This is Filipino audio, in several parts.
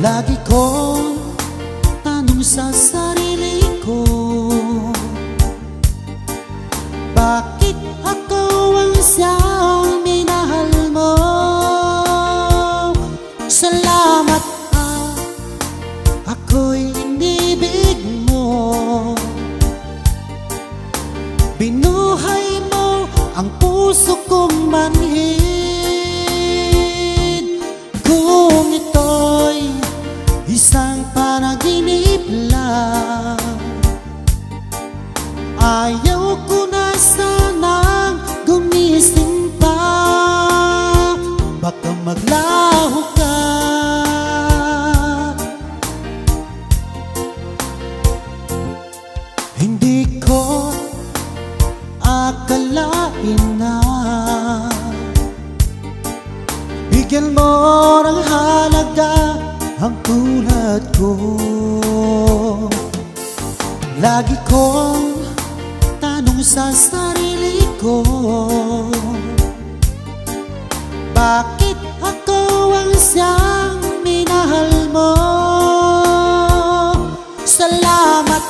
Lagi kong tanong sa sarili ko, bakit ako ang siyang minahal mo? Salamat ako'y inibig mo. Binuhay mo ang puso kong manhid. Kung ito'y isang panaginip lang, ayaw ko na sanang gumising pa. Baka maglaho ka. Hindi ko akalain na bigyan mo ng halaga ang tulad ko. Lagi kong tanong sa sarili ko, bakit ako ang siyang minahal mo? Salamat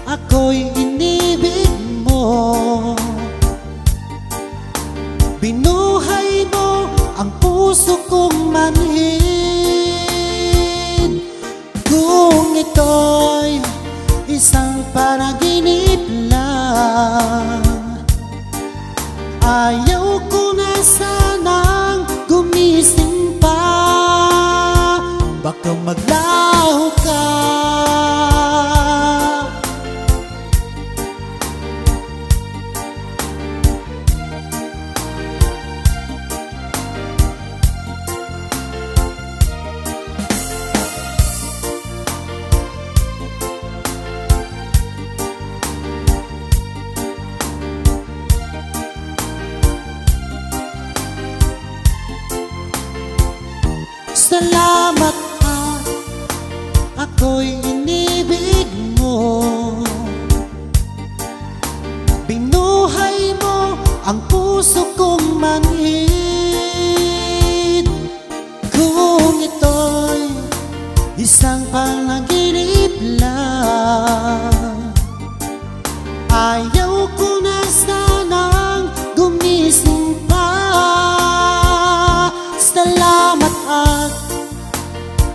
ako'y inibig mo. Binuhay mo ang puso kong manhid. Kung ito'y isang panaginip lang, ayaw ko na sanang gumising pa. Baka maglaho ka. Salamat ako'y inibig mo. Binuhay mo ang puso kong manhid. Kung ito'y isang panaginip lang, ayaw ko na sanang gumising pa. Salamat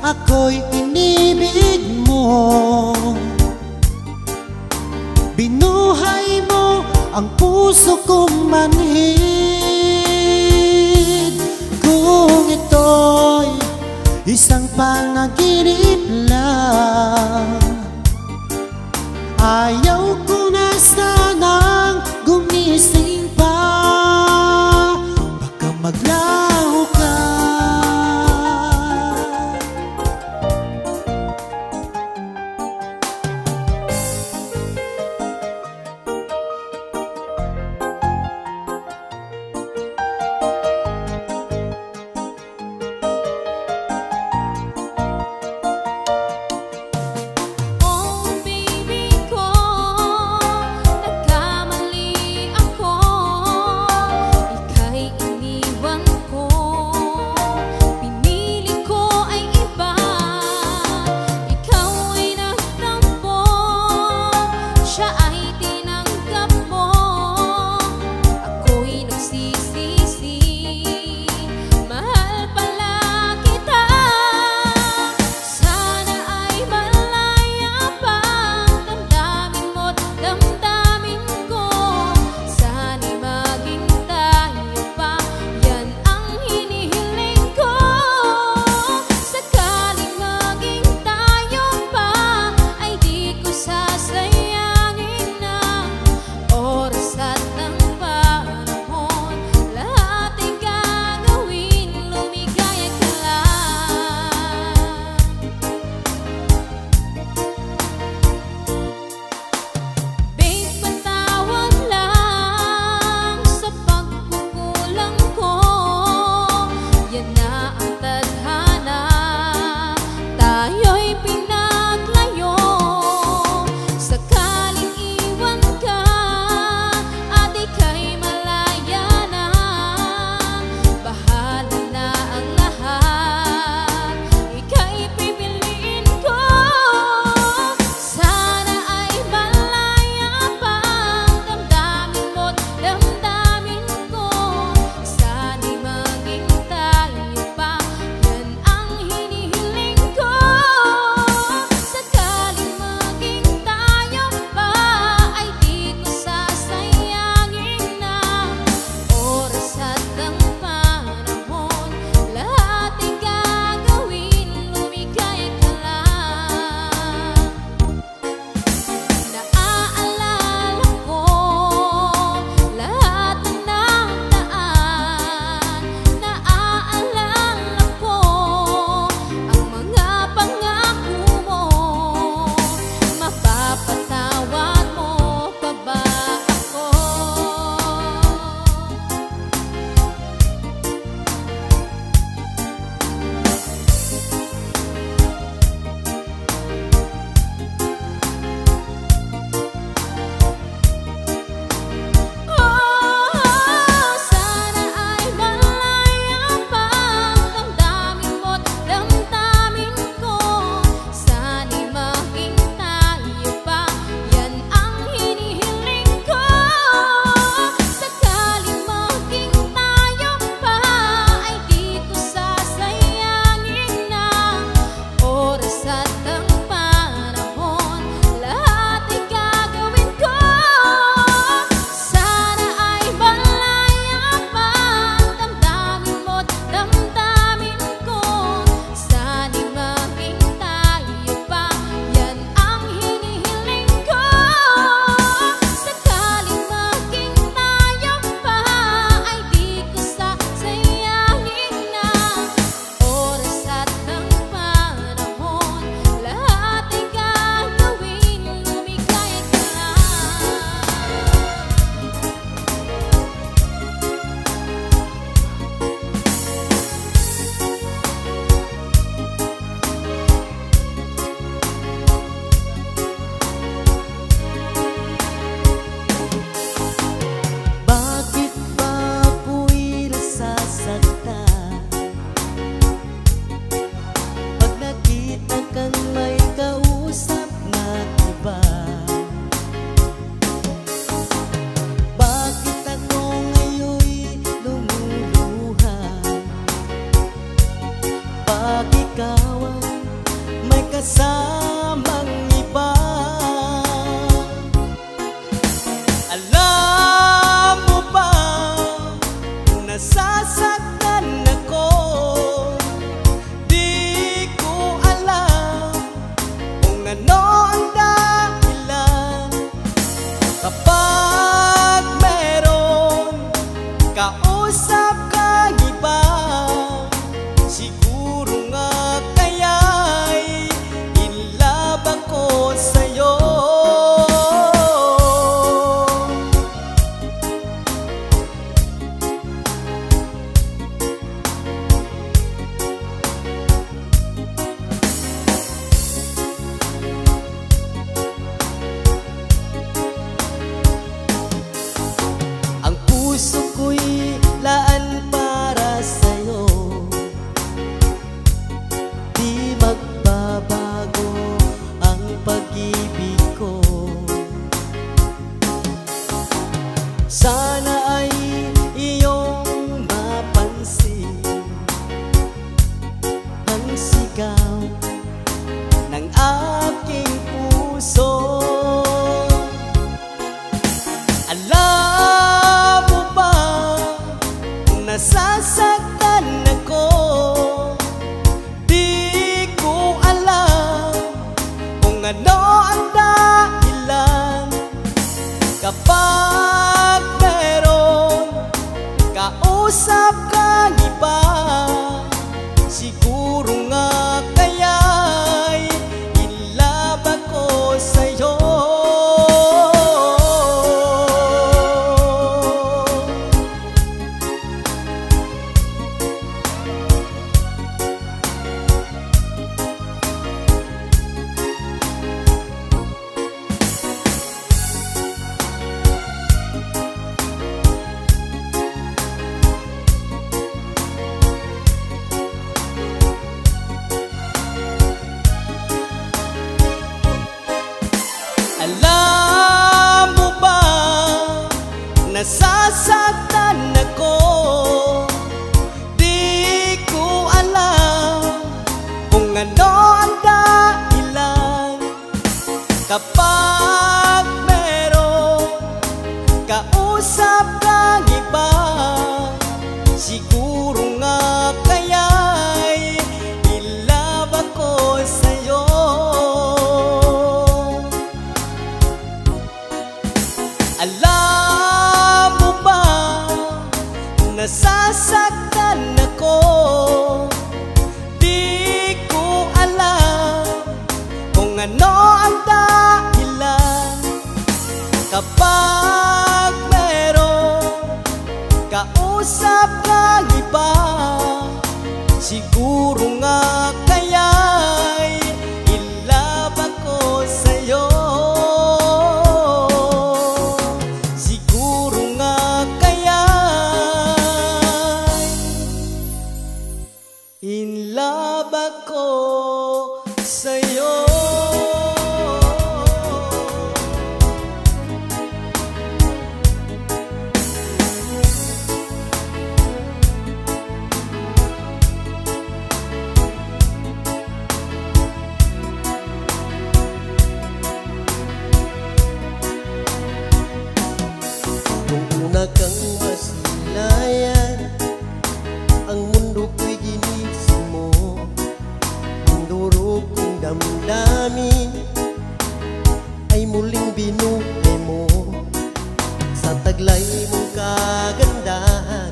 ako'y inibig mo. Binuhay mo ang puso kong manhid. Kung ito'y isang panaginip lang, ayaw ko na sanang gumising pa. Baka maglaho ka. Oh baby ko, kasamang iba. Alam mo ba, nasasaktan ako. Di ko alam kung ano ang dahilan. Kapag meron kausap kang iba, siguro nga kaya'y in love ako sa'yo. Ang puso ko'y laan para sa'yo. Di magbabago ang pag-ibig ko. Sana ay iyong mapansin ang sigaw ng aking puso. Alam mo ba, nasasaktan ako. Di ko alam kung ano ang dahilan. Kapag meron kausap kang iba, siguro nga kaya'y in love ako sa'yo. Alam mo ba, nasasaktan ako. Di ko alam kung ano ang dahilan. Kapag meron kausap kang iba, siguro nga kaya'y in love ako sa'yo. Alam mo ba, nasasaktan ako. Di ko alam kung ano ang dahilan. Kapag meron kausap kang iba, siguro nga kaya'y in love ako sa'yo. Siguro nga kaya'y in love ako sa'yo. Nung una kang masilayan, ang mundo ko'y ginising mo. Ang durog kong damdamin ay muling binuhay mo. Sa taglay mong kagandahan,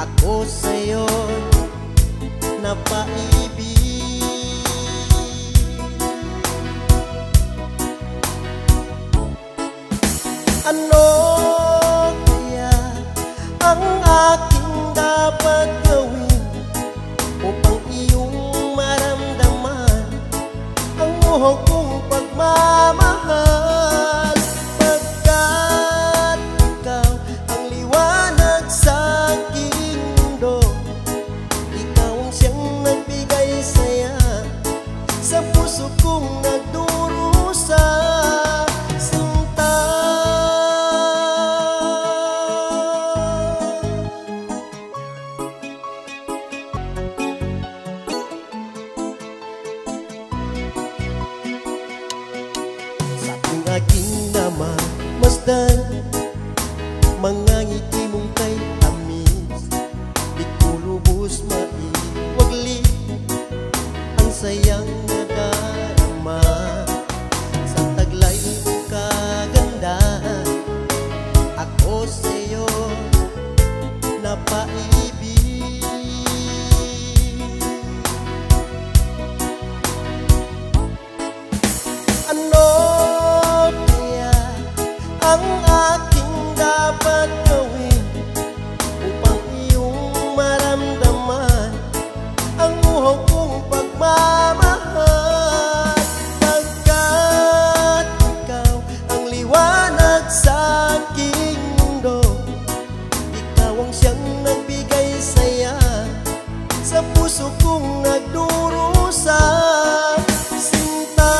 ako sa'yo napaibig. Ano kaya ang aking dapat gawin upang iyong maramdaman ang muhok kong pagmamahal? Pagkat ikaw ang liwanag sa aking mundo, ikaw ang siyang nagbigay saya sa puso kong nagdurusa. masdan, mga ngiti mong kay tamis, di ko lubos maiwagli ang sayang nadarama sa taglay mong kagandahan. Ako sa'yo napaibig. Ano kaya ang aking dapat gawin upang iyong maramdaman ang uhaw kong pagmamahal? Pagkat ikaw ang liwanag sa aking mundo, ikaw ang siyang nagbigay saya sa puso kong nagdurusa. Sinta,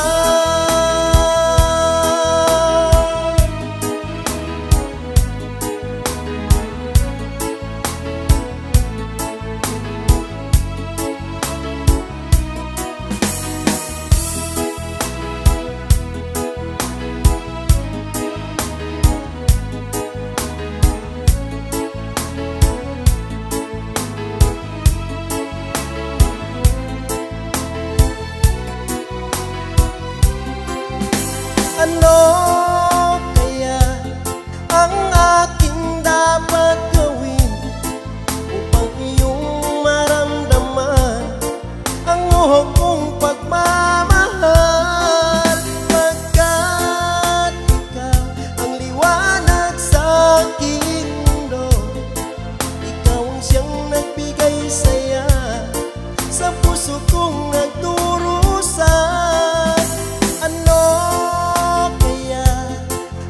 ano kaya ang aking dapat gawin upang iyong maramdaman ang uhaw kong pagmamahal? Pagkat ikaw ang liwanag sa aking mundo, ikaw ang siyang nagbigay saya sa puso kong nagdurusa. Ano kaya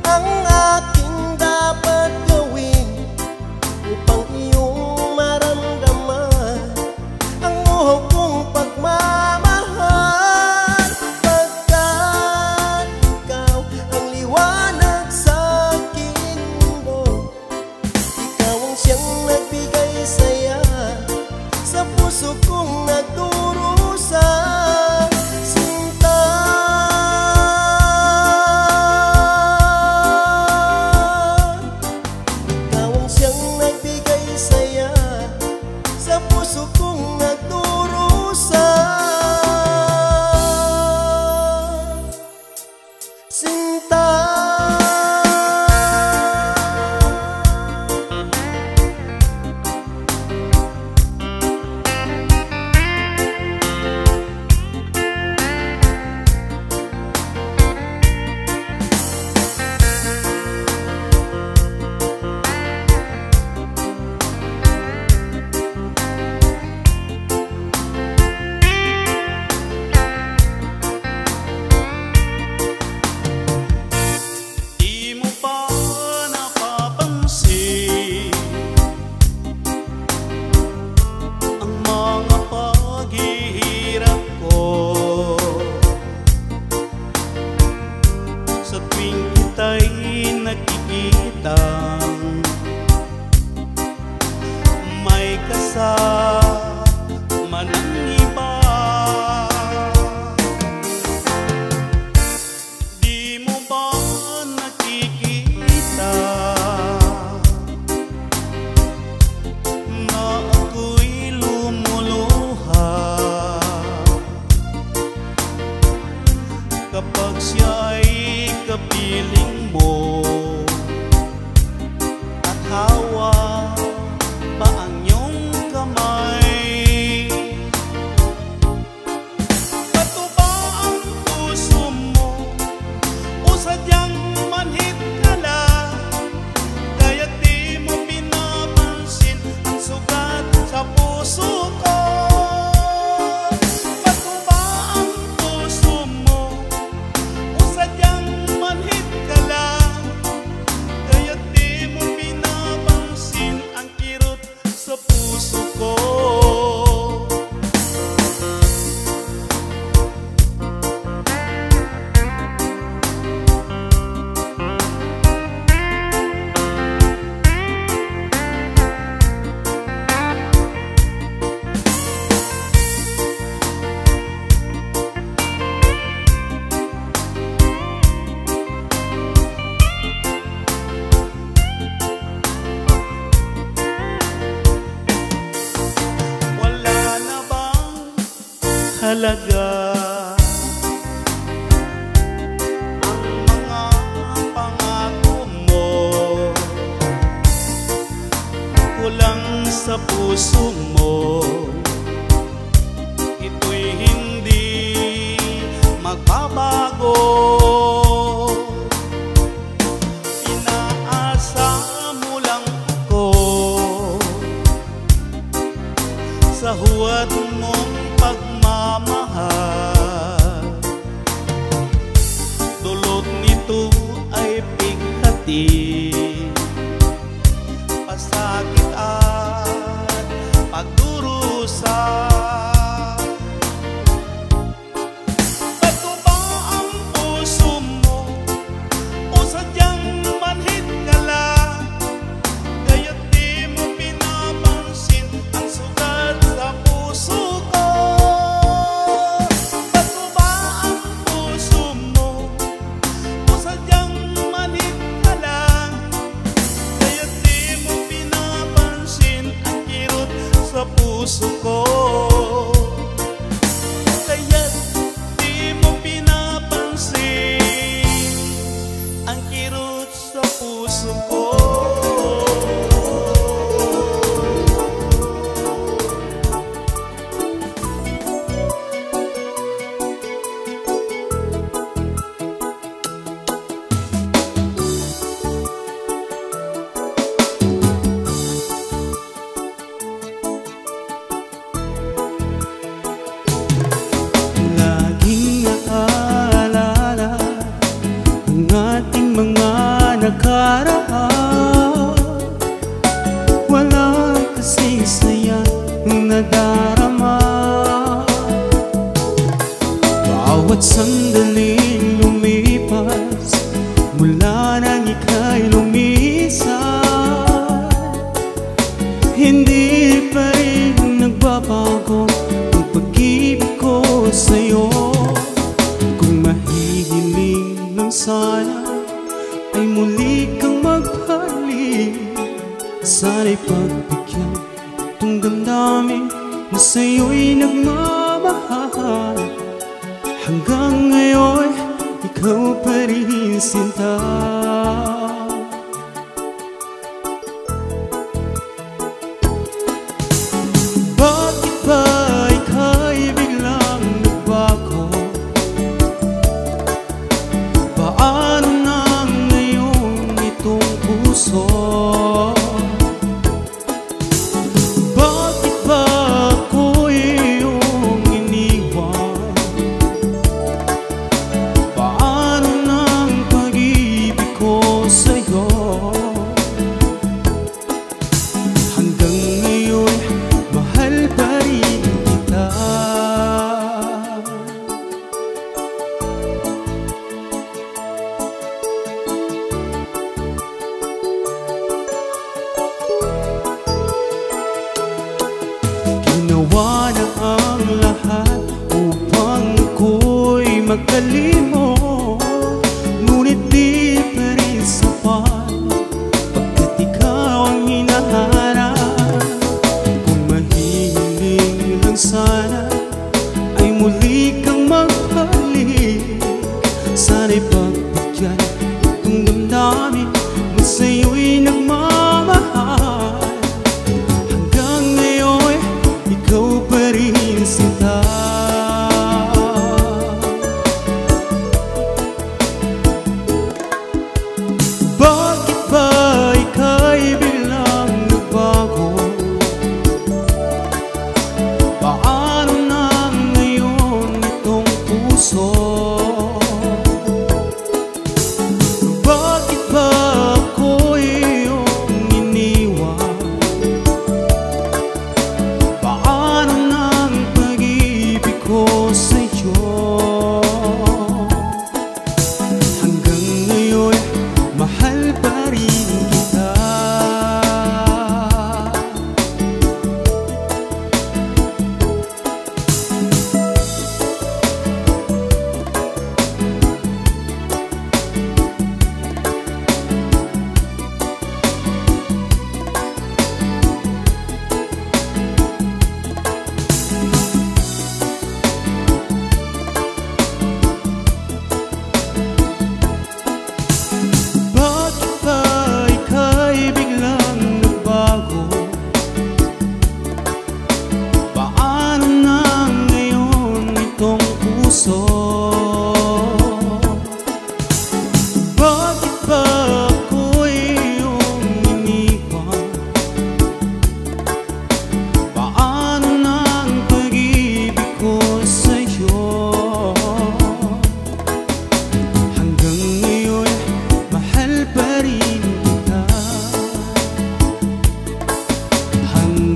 ang aking dapat gawin upang iyong maramdaman ang uhaw kong pagmamahal? Pagkat ikaw ang liwanag sa aking mundo, ikaw ang siyang nagbigay saya sa puso kong nagdurusa. Sinta, ikaw ang siyang nagbigay saya sa puso kong nagdurusa. Sinta, di mo ba napapansin ang mga paghihirap ko sa tuwing kita'y nakikita? May kasama ng iba. Di mo ba nakikita na ako'y lumuluha kapag siya'y kapiling mo at hawa pa ang iyong kamay? Bato ba ang puso mo o sadyang manhid ka lang, kaya't di mo pinapansin ang sugat sa puso ko? Bato ba ang puso mo o sadyang manhid ka lang, kaya't di mo pinapansin ang kirot sa puso ko? halaga ang mga pangako mo, kulang sa puso mo. Ito'y hindi magbabago. Inaasa mo lang ako sa huwad mong pagmamahal. Dulot nito ay bighati, pasakit at pagdurusa. Bato ba ang puso mo o sadyang manhid ka lang? Kaya't di mo pinapansin ang sugat sa puso ko. Bato ba ang puso mo o sadyang manhid ka lang? Kaya't di mo pinapansin ang kirot sa puso ko. Kaya't di mo pinapansin ang kirot sa puso ko. Laging naalala ang ating mga nakaraan. Wala kasing saya nadarama. Bawat sandaling lumipas mula nang ika'y lumisan, hindi pa rin nagbabago ang pag-ibig ko sa'yo. Kung mahihiling lang sana ay muli kang magbalik, sana'y pagbigyan itong damdamin na sa'yo'y nagmamahal. Hanggang ngayon, ikaw pa rin sinta. Bakit ba ika'y biglang nagbago? Paano na ngayon itong puso? Bakit ba ako iyong iniwan? Paano na ang pag-ibig ko sa'yo? Hanggang ngayon, mahal pa rin kita. Ginawa na ang lahat upang ako'y magkalimot, ngunit di pa rin sapat pagkat ikaw ang hinahanap. Kung mahihiling lang sana ay muli kang magbalik, sana'y pagbigyan itong damdamin na sa'yo'y nagmamahal. Hanggang ngayon, ikaw pa rin sinta.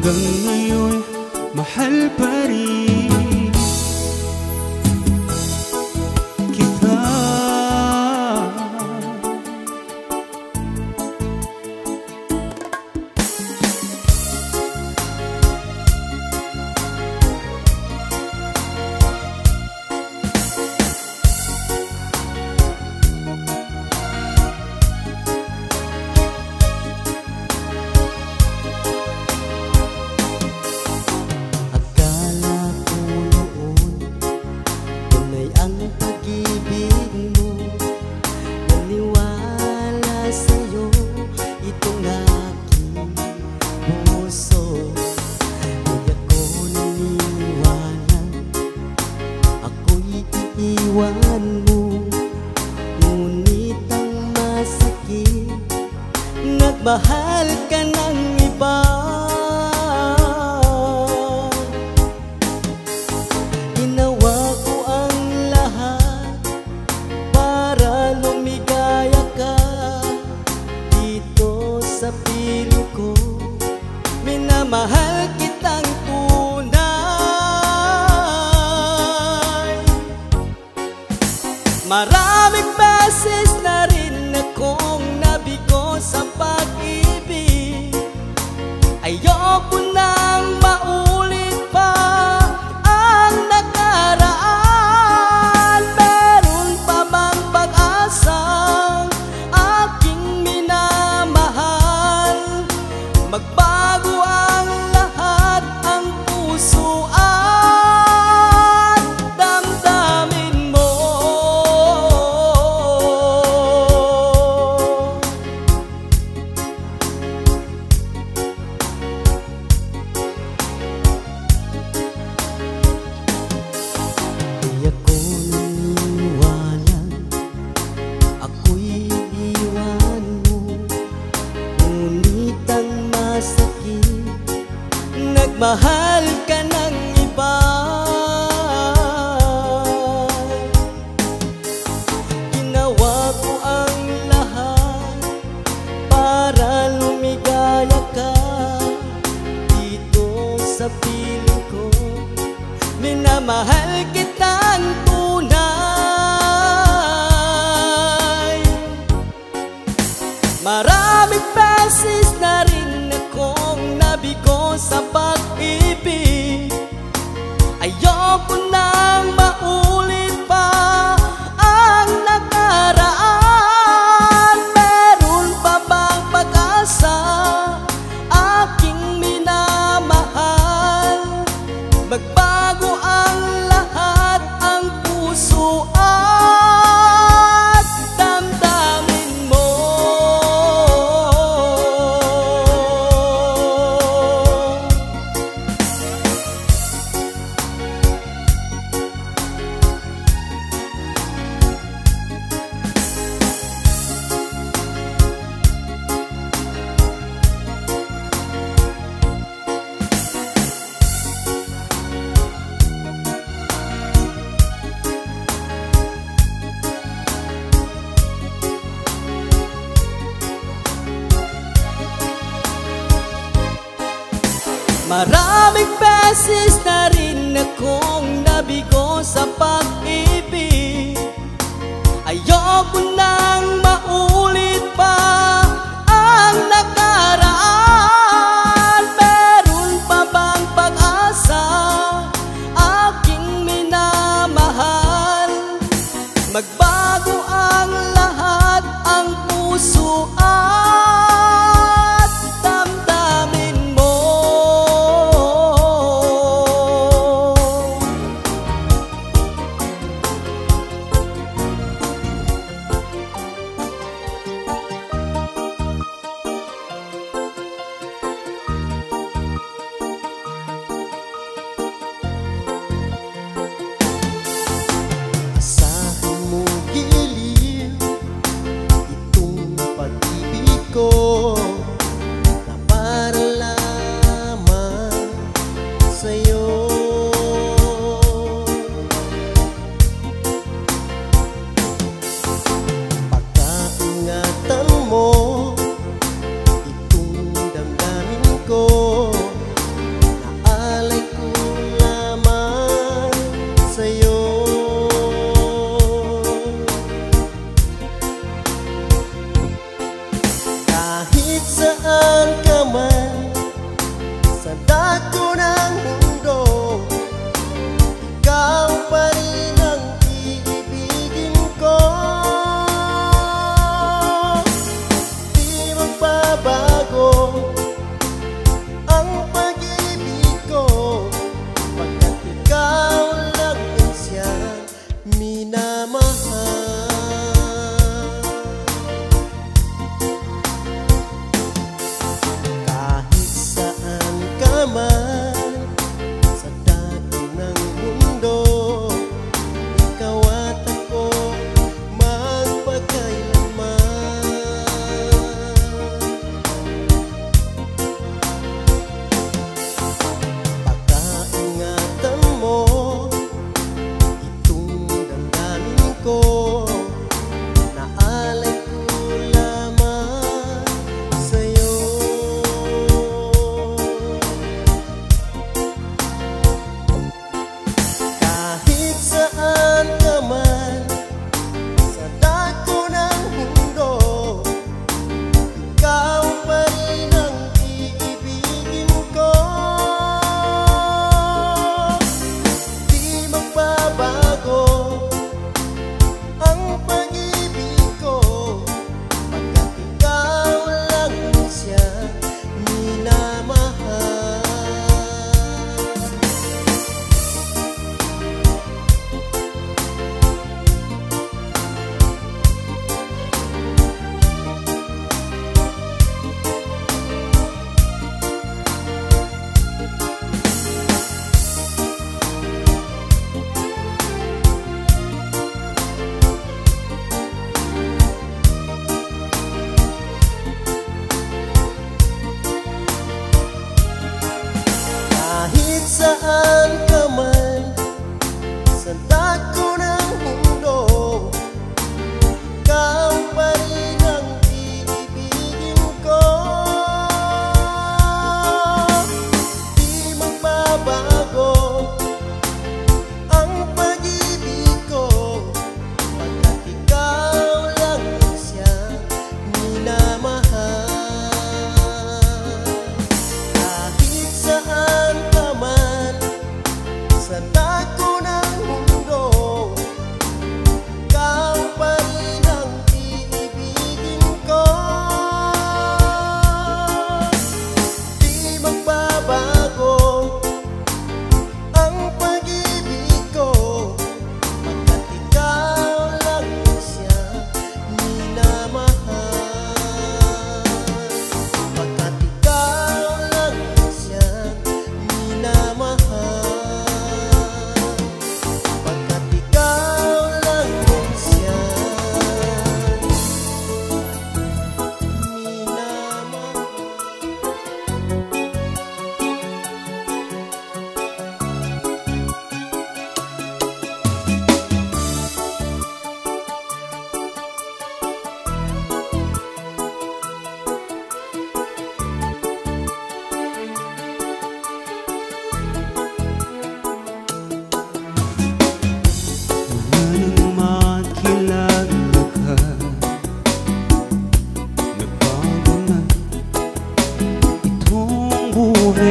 hanggang ngayon mahal pa rin kita. Nagmahal ka ng iba. Ginawa ko ang lahat para lumigaya ka. Dito sa piling ko, minamahal kitang tunay. Maraming beses na rin akong nabigo sa pag-ibig. Ayoko nang maulit pa ang nakaraan. Meron pa bang pag-asang aking minamahal? Magbago ang lahat, ang puso at damdamin mo. Nagmahal ka ng iba. Ginawa ko ang lahat para lumigaya ka. Dito sa piling ko, minamahal kitang tunay. Maraming beses na rin akong nabigo sa pag-ibig. Ayoko nang maulit pa ang nakaraan. Meron pa bang pag-asa, aking minamahal? Magbago ang lahat, ang puso at damdamin mo. Maraming beses na rin akong nabigo sa pag-ibig. Ayoko nang maulit pa ang nakaraan. Meron pa bang pag-asa, aking minamahal? Magbago ang lahat, ang puso at damdamin mo.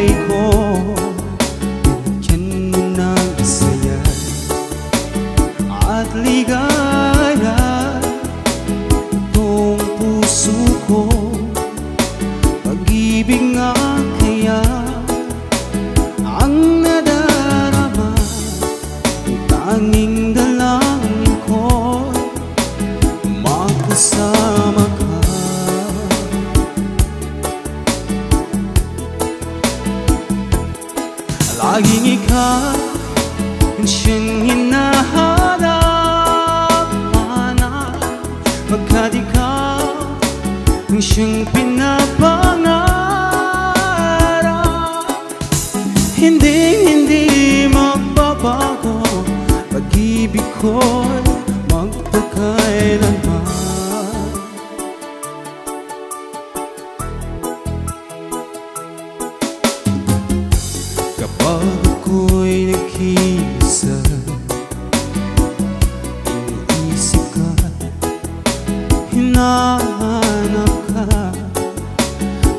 buhay ko, bigyan mo ng saya at ligaya itong puso ko. Pag-ibig nga kaya ang nadarama, tanging dalangin ko makasama ka. Laging ikaw ang siyang hinahanap, pagkat ikaw ang siyang pinapangarap. Hindi magbabago, pag-ibig ko'y magpakailanman. Kapag ako'y nag-iisa, iniisip ka, hinahanap ka.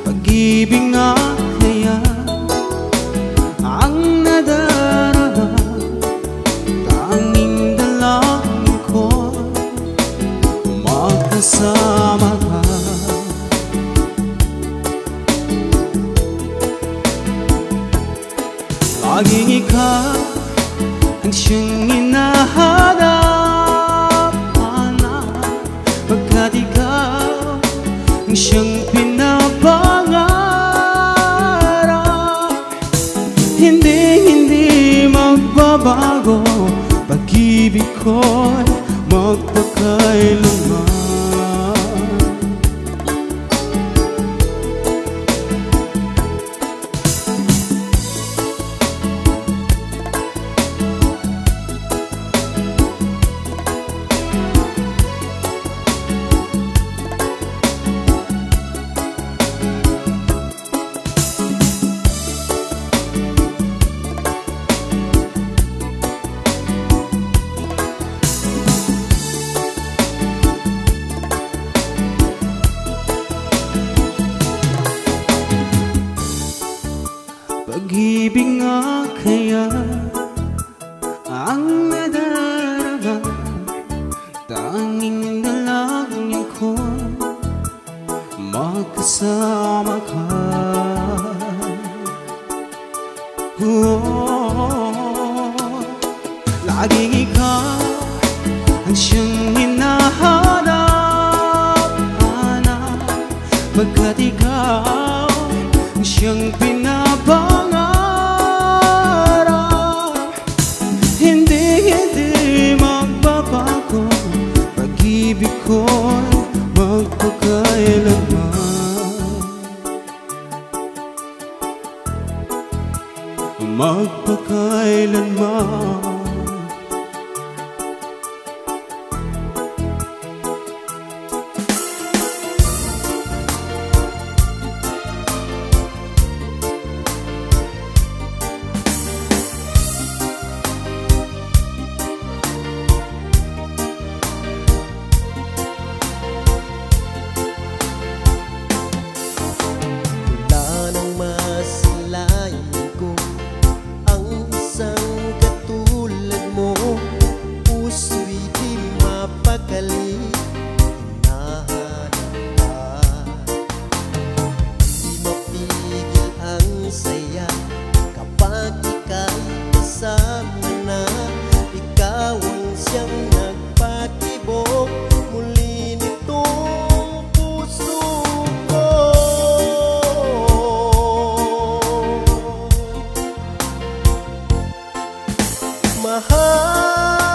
Pag-ibig nga kaya ang nadarama, tanging dalangin ko makasama ka. Laging ikaw ang siyang hinahanap, pagkat ikaw ang siyang pinapangarap. Hindi magbabago, pag-ibig ko'y magpakailanman. Pag-ibig nga kaya ang nadarama, tanging dalangin ko makasama ka. Laging ikaw ang siyang hinahanap, pagkat ikaw ang siyang pinapangarap. Hindi magbabago, pag-ibig ko'y magpakailanman. Magpakailanman.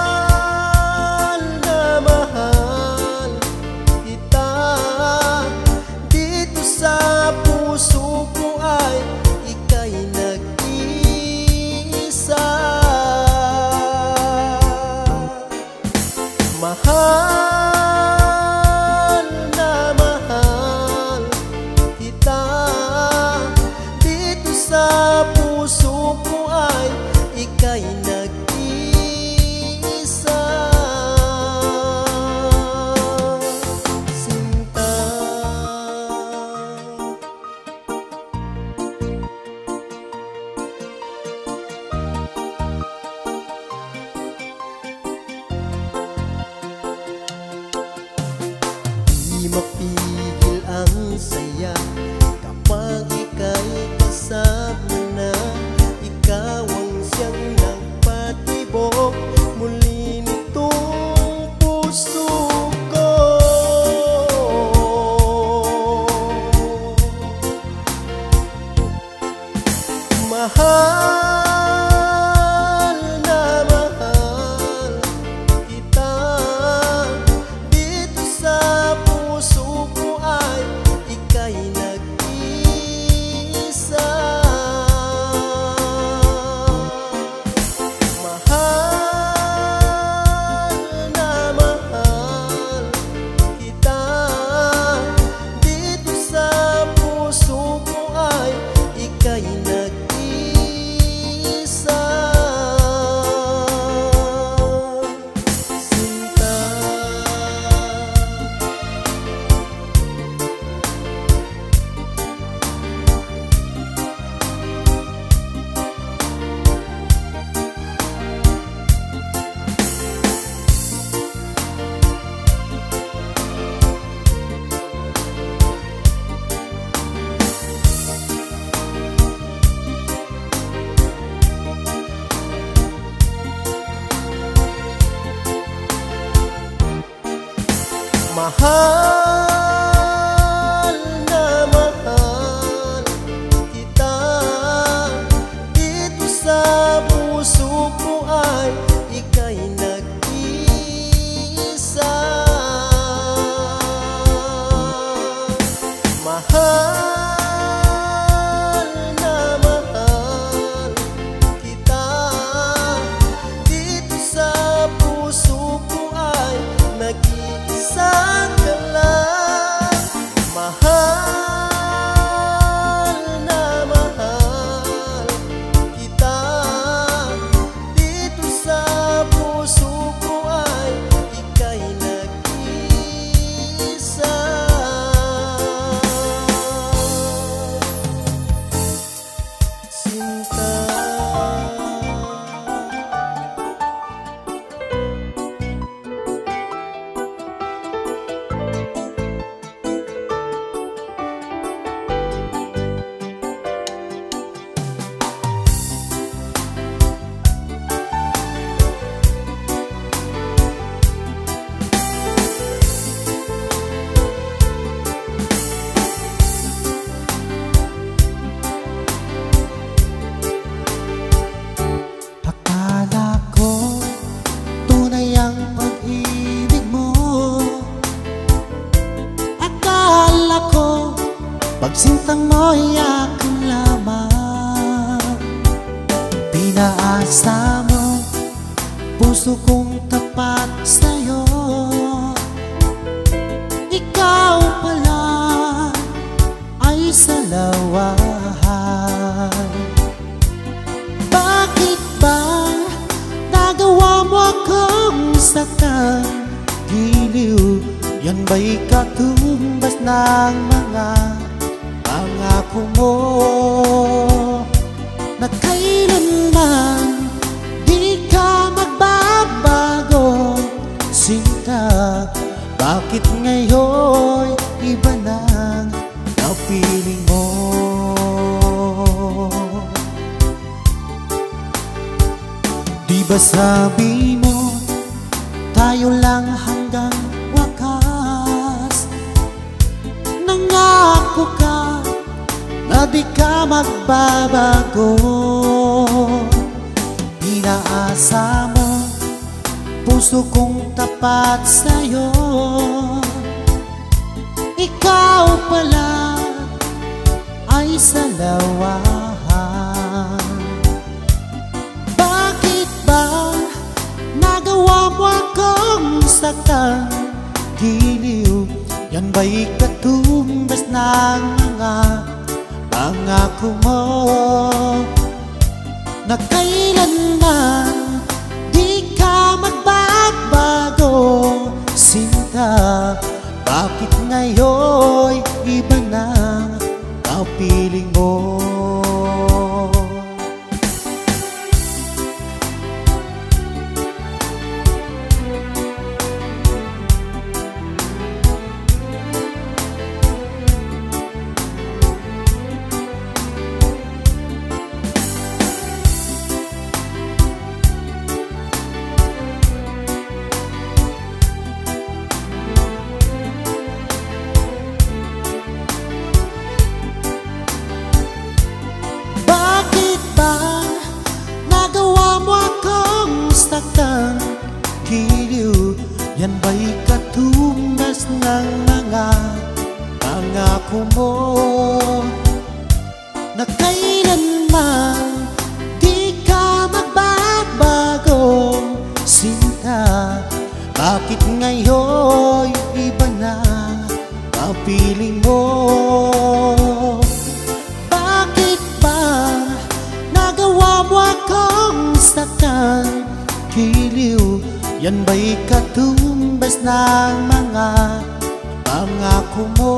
Mahal na mahal kita, dito sa puso ko ay ika'y nag-iisa. Mahal na mahal kita, dito sa puso ko ay ika'y nag-iisa. mapigil ang saya kapag ika'y kasama na. Ikaw ang siyang nagpatibok muli nitong puso ko. Mahal na mahal kita, dito sa puso ko ay ika'y nag-isa. Mahal na mahal kita, dito sa puso ko ay ika'y nag-isa. Sinta, mahal na mahal kita, dito sa puso ko ay ika'y nag-isa. Mahal na mahal kita, dito sa puso ko ay nag-iisa ka lang. Mahal na mahal kita, dito sa puso ko ay ika'y nag-iisa. Sinta, Akala ko tunay ang pag-ibig mo. Akala ko pagsintang mo'y akin lamang. Pinaasa mo puso kong tapat sa'yo. Ikaw pala ay salawahan. Bakit ba nagawa mo akong saktan? Giliw, yan ba'y katumbas ng mga pangako mo? Na kailanman di ka magbabago. Sinta, bakit ngayon iba nang napiling mo? Di ba sabi mo tayo lang hanggang wakas? Nangako ka na di ka magbabago. Inaasa mo puso kong tapat sa'yo. Ikaw pala ay salawahan. Bakit ba nagawa mo akong saktan? Giliw, yan ba'y katumbas ng mga pangako mo? Na kailanman di ka magbabago. Sinta, bakit ngayon iba na kapiling mo? sa kang kiliw? Yan ba'y katumbas ng mga pangako mo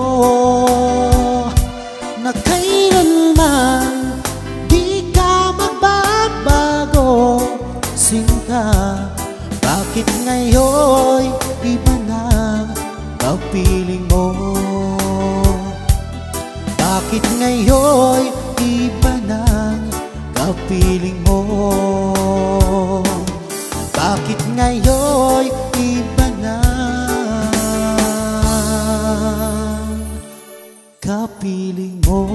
na kailanman di ka magbabago? Sinta, bakit ngayon iba na kapiling mo? Bakit ngayon iba na kapiling mo? Bakit ngayon iba na kapiling mo?